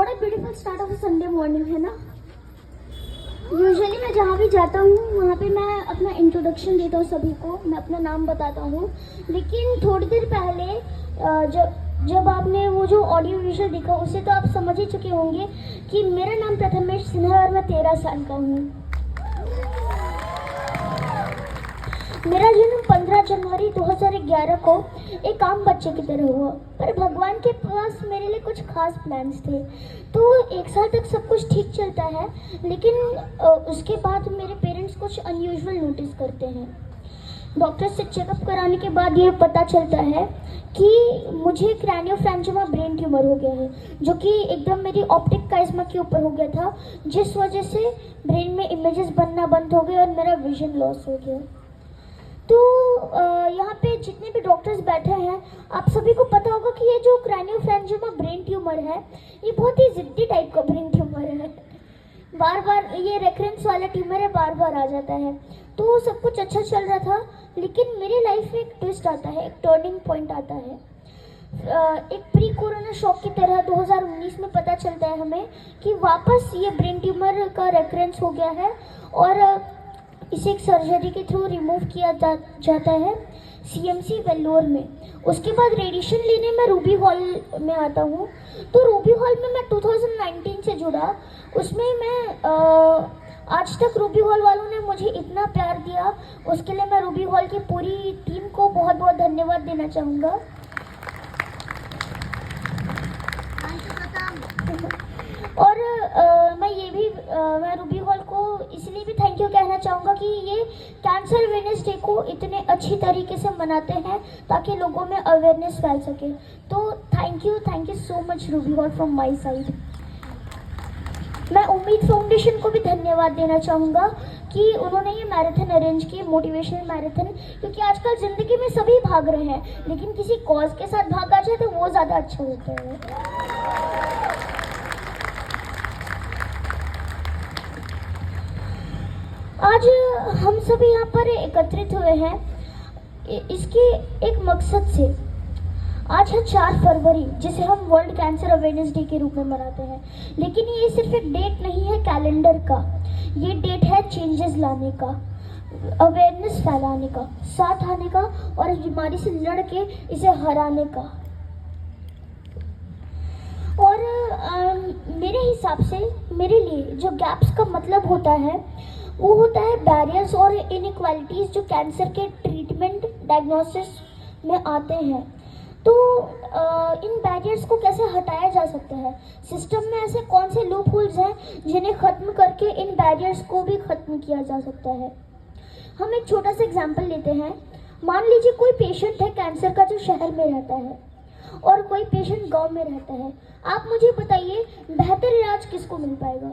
बड़ा beautiful start of Sunday morning है ना। यूजुअली मैं जहाँ भी जाता हूँ वहाँ पे मैं अपना इंट्रोडक्शन देता हूँ सभी को, मैं अपना नाम बताता हूँ। लेकिन थोड़ी देर पहले जब आपने वो जो ऑडियो विजुअल देखा उससे तो आप समझ ही चुके होंगे कि मेरा नाम प्रथमेश सिन्हा है और मैं 13 साल का हूँ। मेरा जन्म 15 जनवरी 2011 को एक आम बच्चे की तरह हुआ, पर भगवान के पास मेरे लिए कुछ खास प्लान्स थे। तो एक साल तक सब कुछ ठीक चलता है, लेकिन उसके बाद मेरे पेरेंट्स कुछ अनयूजुअल नोटिस करते हैं। डॉक्टर से चेकअप कराने के बाद ये पता चलता है कि मुझे क्रैनियोफैरिंजियमा ब्रेन ट्यूमर हो गया है, जो कि एकदम मेरी ऑप्टिक काइस्मा के ऊपर हो गया था, जिस वजह से ब्रेन में इमेजेस बनना बंद हो गए और मेरा विजन लॉस हो गया। तो यहाँ पे जितने भी डॉक्टर्स बैठे हैं, आप सभी को पता होगा कि ये जो क्रैनियोफैरिंजियमा ब्रेन ट्यूमर है, ये बहुत ही जिद्दी टाइप का ब्रेन ट्यूमर है। बार बार ये रेकरेंस वाला ट्यूमर है, बार बार आ जाता है। तो सब कुछ अच्छा चल रहा था, लेकिन मेरी लाइफ में एक ट्विस्ट आता है, एक टर्निंग पॉइंट आता है। एक प्री कोरोना शॉक की तरह 2019 में पता चलता है हमें कि वापस ये ब्रेन ट्यूमर का रेकरेंस हो गया है और इसे एक सर्जरी के थ्रू रिमूव किया जाता है CMC वेल्लोर में। उसके बाद रेडिएशन लेने में रूबी हॉल में आता हूँ। तो रूबी हॉल में मैं 2019 से जुड़ा, उसमें मैं आज तक रूबी हॉल वालों ने मुझे इतना प्यार दिया, उसके लिए मैं रूबी हॉल की पूरी टीम को बहुत बहुत धन्यवाद देना चाहूँगा। और मैं रूबी हॉल को इसलिए भी थैंक यू कहना चाहूँगा कि ये कैंसर अवेयरनेस डे को इतने अच्छी तरीके से मनाते हैं ताकि लोगों में अवेयरनेस फैल सके। तो thank you so much Ruby hall from my side. मैं उम्मीद फाउंडेशन को भी धन्यवाद देना चाहूँगा कि उन्होंने ये मैराथन अरेंज की, मोटिवेशनल मैराथन, क्योंकि आजकल ज़िंदगी में सभी भाग रहे हैं, लेकिन किसी कॉज के साथ भागा जाए तो वो ज़्यादा अच्छा होता है। आज हम सभी यहाँ पर एकत्रित हुए हैं इसके एक मकसद से। आज है 4 फरवरी, जिसे हम वर्ल्ड कैंसर अवेयरनेस डे के रूप में मनाते हैं, लेकिन ये सिर्फ एक डेट नहीं है कैलेंडर का, ये डेट है चेंजेस लाने का, अवेयरनेस फैलाने का, साथ आने का और इस बीमारी से लड़ के इसे हराने का। और मेरे हिसाब से मेरे लिए जो गैप्स का मतलब होता है वो होता है बैरियर्स और इनइक्वालिटीज़ जो कैंसर के ट्रीटमेंट डायग्नोसिस में आते हैं। तो इन बैरियर्स को कैसे हटाया जा सकता है, सिस्टम में ऐसे कौन से लूप होल्स हैं जिन्हें ख़त्म करके इन बैरियर्स को भी ख़त्म किया जा सकता है। हम एक छोटा सा एग्जांपल लेते हैं। मान लीजिए कोई पेशेंट है कैंसर का जो शहर में रहता है और कोई पेशेंट गांव में रहता है। आप मुझे बताइए बेहतर इलाज किसको मिल पाएगा?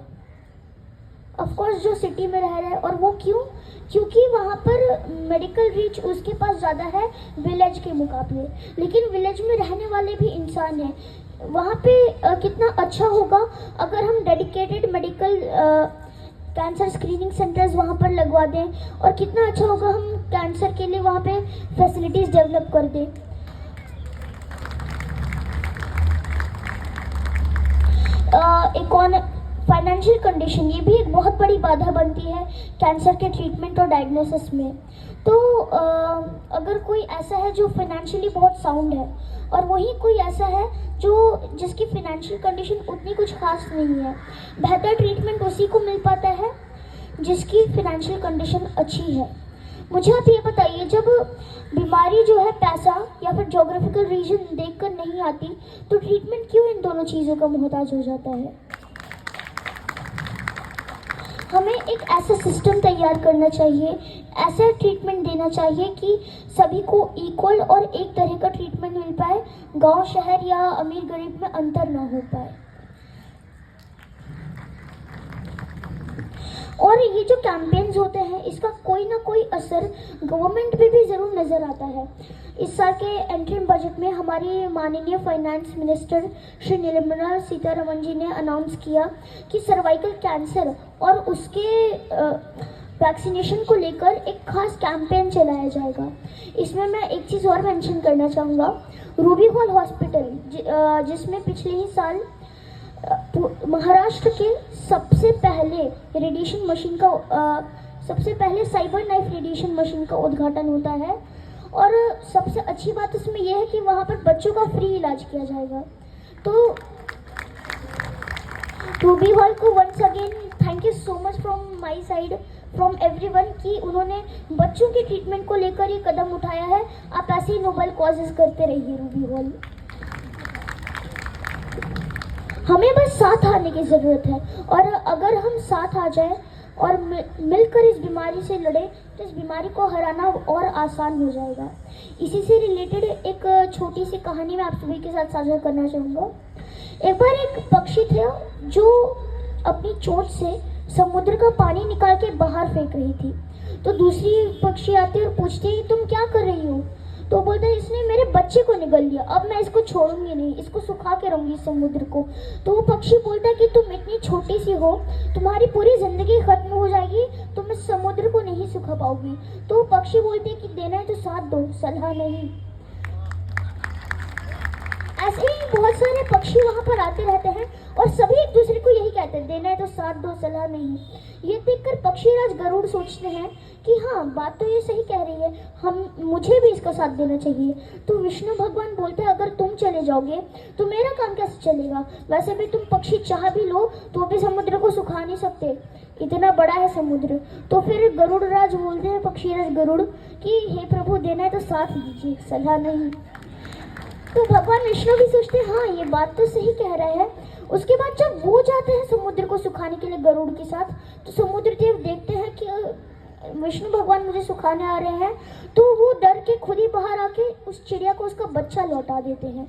ऑफकोर्स जो सिटी में रह रहा है। और वो क्यों? क्योंकि वहाँ पर मेडिकल रीच उसके पास ज़्यादा है विलेज के मुकाबले। लेकिन विलेज में रहने वाले भी इंसान हैं। वहाँ पे कितना अच्छा होगा अगर हम dedicated medical cancer screening centres वहाँ पर लगवा दें, और कितना अच्छा होगा हम कैंसर के लिए वहाँ पे फैसिलिटीज़ डेवलप कर दें। फाइनेंशियल कंडीशन, ये भी एक बहुत बड़ी बाधा बनती है कैंसर के ट्रीटमेंट और डायग्नोसिस में। तो अगर कोई ऐसा है जो फाइनेंशियली बहुत साउंड है और वहीं कोई ऐसा है जिसकी फाइनेंशियल कंडीशन उतनी कुछ खास नहीं है, बेहतर ट्रीटमेंट उसी को मिल पाता है जिसकी फाइनेंशियल कंडीशन अच्छी है। मुझे आप ये बताइए, जब बीमारी जो है पैसा या फिर ज्योग्राफिकल रीजन देखकर नहीं आती, तो ट्रीटमेंट क्यों इन दोनों चीज़ों का मोहताज हो जाता है? हमें एक ऐसा सिस्टम तैयार करना चाहिए, ऐसा ट्रीटमेंट देना चाहिए कि सभी को इक्वल और एक तरह का ट्रीटमेंट मिल पाए, गांव शहर या अमीर गरीब में अंतर ना हो पाए। और ये जो कैंपेन्स होते हैं, इसका कोई ना कोई असर गवर्नमेंट पे भी ज़रूर नज़र आता है। इस साल के एंट्रीम बजट में हमारी माननीय फाइनेंस मिनिस्टर श्री निर्मला सीतारमण जी ने अनाउंस किया कि सर्वाइकल कैंसर और उसके वैक्सीनेशन को लेकर एक खास कैंपेन चलाया जाएगा। इसमें मैं एक चीज़ और मेंशन करना चाहूँगा, रूबी हॉल हॉस्पिटल जिसमें पिछले ही साल महाराष्ट्र के सबसे पहले रेडिएशन मशीन का सबसे पहले साइबर नाइफ रेडिएशन मशीन का उद्घाटन होता है। और सबसे अच्छी बात इसमें यह है कि वहाँ पर बच्चों का फ्री इलाज किया जाएगा। तो रूबी हॉल को once again thank you so much from my side, from everyone, कि उन्होंने बच्चों के ट्रीटमेंट को लेकर ये कदम उठाया है। आप ऐसे ही नोबल कॉजेज करते रहिए रूबी हॉल। हमें बस साथ आने की ज़रूरत है, और अगर हम साथ आ जाए और मिलकर इस बीमारी से लड़े तो इस बीमारी को हराना और आसान हो जाएगा। इसी से रिलेटेड एक छोटी सी कहानी मैं आप सभी के साथ साझा करना चाहूँगा। एक बार एक पक्षी थे जो अपनी चोंच से समुद्र का पानी निकाल के बाहर फेंक रही थी। तो दूसरी पक्षी आती है और पूछती है तुम क्या कर रही हो? तो बोलता है इसने मेरे बच्चे को निगल लिया, अब मैं इसको छोड़ूंगी नहीं, इसको सुखा के रहूंगी समुद्र को। तो वो पक्षी बोलता है कि तुम इतनी छोटी सी हो, तुम्हारी पूरी जिंदगी खत्म हो जाएगी, तुम इस समुद्र को नहीं सुखा पाओगी। तो वो पक्षी बोलते है कि देना है तो साथ दो, सलाह नहीं। ऐसे ही बहुत सारे पक्षी वहाँ पर आते रहते हैं और सभी एक दूसरे को यही कहते हैं, देना है तो साथ दो, सलाह नहीं। ये देखकर पक्षीराज गरुड़ सोचते हैं कि हाँ बात तो ये सही कह रही है, मुझे भी इसका साथ देना चाहिए। तो विष्णु भगवान बोलते हैं अगर तुम चले जाओगे तो मेरा काम कैसे चलेगा? वैसे भी तुम पक्षी चाह भी लो तो भी समुद्र को सुखा नहीं सकते, इतना बड़ा है समुद्र। तो फिर गरुड़ राज बोलते हैं पक्षीराज गरुड़ कि हे प्रभु देना है तो साथ दीजिए, सलाह नहीं। तो भगवान विष्णु भी सोचते हैं हाँ ये बात तो सही कह रहा है। उसके बाद जब वो जाते हैं समुद्र को सुखाने के लिए गरुड़ के साथ, तो समुद्र देव देखते हैं कि विष्णु भगवान मुझे सुखाने आ रहे हैं, तो वो डर के खुद ही बाहर आके उस चिड़िया को उसका बच्चा लौटा देते हैं।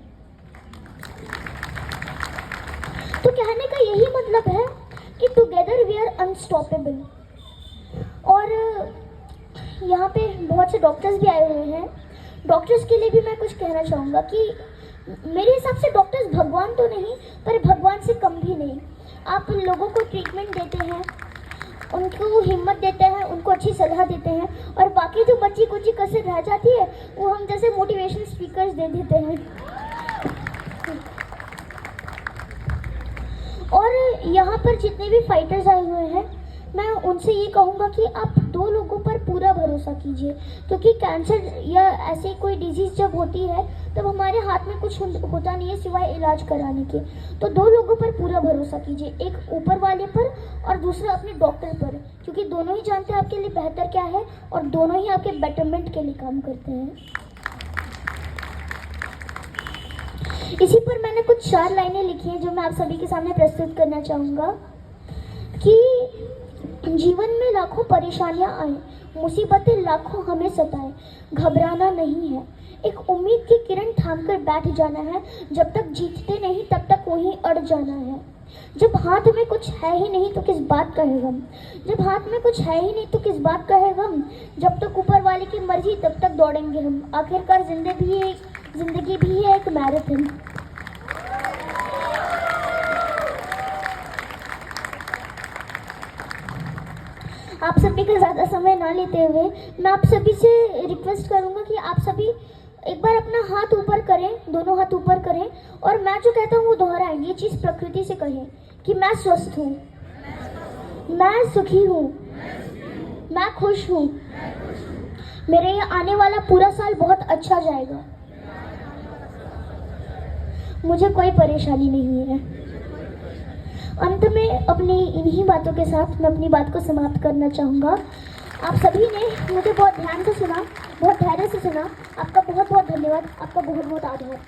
तो कहने का यही मतलब है कि टुगेदर वी आर अनस्टॉपेबल। और यहाँ पे बहुत से डॉक्टर्स भी आए हुए हैं। डॉक्टर्स के लिए भी मैं कुछ कहना चाहूँगा कि मेरे हिसाब से डॉक्टर्स भगवान तो नहीं पर भगवान से कम भी नहीं। आप लोगों को ट्रीटमेंट देते हैं, उनको हिम्मत देते हैं, उनको अच्छी सलाह देते हैं, और बाकी जो बच्ची कुची कसर रह जाती है वो हम जैसे मोटिवेशनल स्पीकर्स दे देते हैं। और यहाँ पर जितने भी फाइटर्स आए हुए हैं मैं उनसे ये कहूँगा कि आप दो लोगों पर पूरा भरोसा कीजिए, क्योंकि कैंसर या ऐसे कोई डिजीज़ जब होती है तब हमारे हाथ में कुछ होता नहीं है सिवाय इलाज कराने के। तो दो लोगों पर पूरा भरोसा कीजिए, एक ऊपर वाले पर और दूसरा अपने डॉक्टर पर, क्योंकि दोनों ही जानते हैं आपके लिए बेहतर क्या है और दोनों ही आपके बेटरमेंट के लिए काम करते हैं। इसी पर मैंने कुछ 4 लाइनें लिखी हैं जो मैं आप सभी के सामने प्रस्तुत करना चाहूँगा कि जीवन में लाखों परेशानियां आए, मुसीबतें लाखों हमें सताएं, घबराना नहीं है, एक उम्मीद की किरण थामकर बैठ जाना है, जब तक जीतते नहीं तब तक वहीं अड़ जाना है। जब हाथ में कुछ है ही नहीं तो किस बात का है गम, जब हाथ में कुछ है ही नहीं तो किस बात का है गम, जब तक ऊपर वाले की मर्जी तब तक दौड़ेंगे हम, आखिरकार जिंदगी भी है एक मैराथन। आप सभी का ज़्यादा समय ना लेते हुए मैं आप सभी से रिक्वेस्ट करूंगा कि आप सभी एक बार अपना हाथ ऊपर करें, दोनों हाथ ऊपर करें, और मैं जो कहता हूँ वो दोहराएं। ये चीज़ प्रकृति से कहें कि मैं स्वस्थ हूँ, मैं सुखी हूँ, मैं खुश हूँ, मेरे ये आने वाला पूरा साल बहुत अच्छा जाएगा, मुझे कोई परेशानी नहीं है। अंत में अपनी इन्हीं बातों के साथ मैं अपनी बात को समाप्त करना चाहूँगा। आप सभी ने मुझे बहुत ध्यान से सुना, बहुत धैर्य से सुना, आपका बहुत बहुत धन्यवाद, आपका बहुत बहुत आभार।